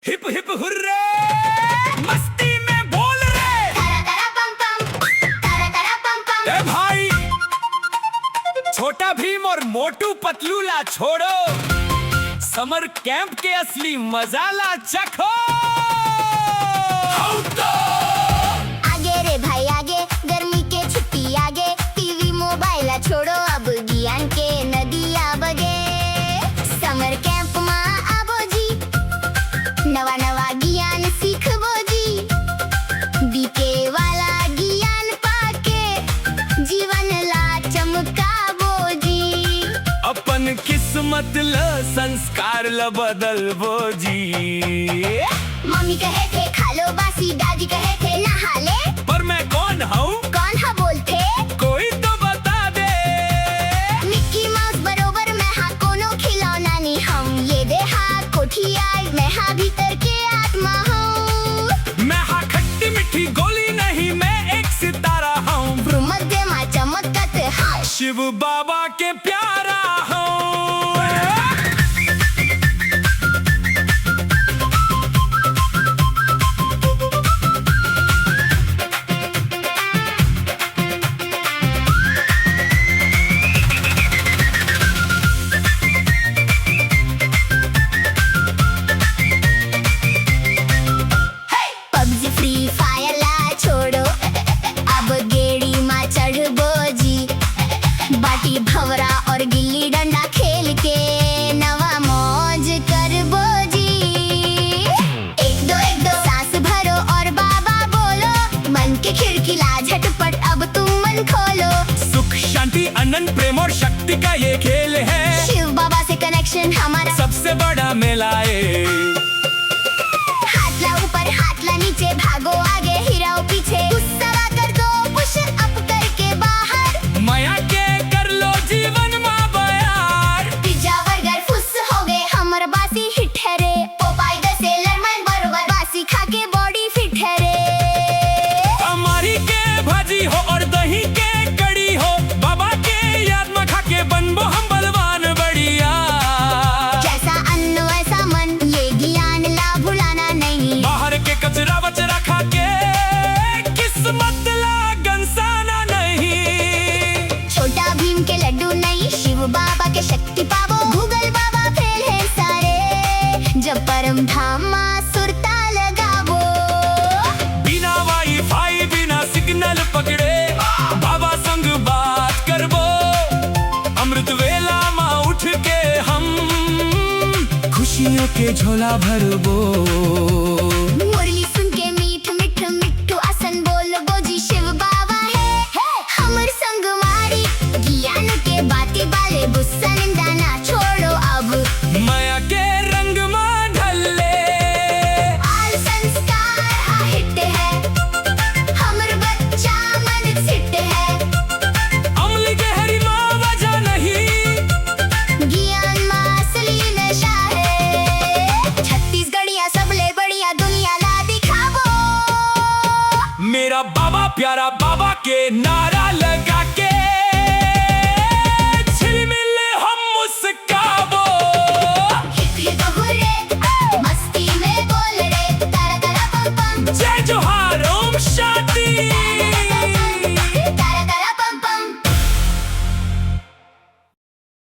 Hip hip hurray, मस्ती में बोल रे, तारा तारा पम पम, तारा तारा पम पम। ए भाई, छोटा भीम और मोटू पतलू ला छोड़ो, समर कैंप के असली मजा ला चखो। आगे रे भाई आगे, गर्मी के छुट्टी आगे, टीवी मोबाइल छोड़ो, अब ज्ञान के नदिया बगे। समर कैंप मा आबो जी, नवा नवा ज्ञान सीखबो जी, बीके वाला ज्ञान पाके जीवन ला चमकाबो जी। अपन किस्मत ल संस्कार ल बदलबो जी। मम्मी कहे थे खा लो बासी, दादी कहे थे नहा ले, पर मैं कौन हूँ? कौन हा बोलते कोई तो बता दे। मिक्की माउस बरोबर मैं हा कोनो खिलौना नहीं, हम ये दे हा कोठी आई, मैं हा भीतर के आत्मा हूँ। मैं हाँ खट्टी मीठी गोली नहीं, मैं एक सितारा हूँ, मध्य मा चमकत है शिव बाबा के प्यारा हूँ। पबजी फ्री फायर ला छोड़ो, अब गेड़ी मा चढ़बो जी, बाटी भवरा और गिल्ली डंडा खेल के नवा मौज करबो जी। एक दो सांस भरो और बाबा बोलो, मन के खिड़की ला झटपट अब तुम मन खोलो। सुख शांति आनंद प्रेम और शक्ति का ये खेल है, शिव बाबा से कनेक्शन हमारा सबसे बड़ा मेला है। हाथ ला ऊपर हाथ ला नीचे, भागो आगे हिराओ पीछे, गुस्सा कर दो पुश अप करके बाहर, माया के कर लो जीवन माँ बयार। पिज्जा बर्गर फुस हो गए हमर बासी हिट है रे, पोपाई द सेलर मैन बरोबर बासी खा के बॉडी फिट है रे। हमारी के भाजी हो और दही के कड़ी हो, बाबा के याद में खा के बनबो हम बलवान बढ़िया। जैसा अन्न वैसा मन, ये ज्ञान ला भुलाना नहीं, बाहर के कचरा वचरा खा के किस्मत ला गंसाना नहीं। छोटा भीम के लड्डू नहीं, शिव बाबा के शक्ति पावो, गूगल बाबा फेल है सारे, जब परम धाम मा सुरता लगावो। बिना वाईफाई बिना सिग्नल पकड़े, बाबा संग बात करबो, अमृत वेला मा उठ के हम खुशियों के झोला भरबो। मुरली सुन के मीठ मिठ मिठू आसन बोलबो जी, शिव बाबा है हमर संग मारी, ज्ञान के बाती बाले गुस्सा निंदा ना छोड़ो अब, माया के रंग में ढले, आल संस्कार हा हिट है, हमर बच्चा मन सिट है, अमली गहरी माँ वजह नहीं, ज्ञान मा असली नशा है, छत्तीसगढ़िया सबले बढ़िया दुनिया ला दिखावो। मेरा बाबा प्यारा बाबा के नारा।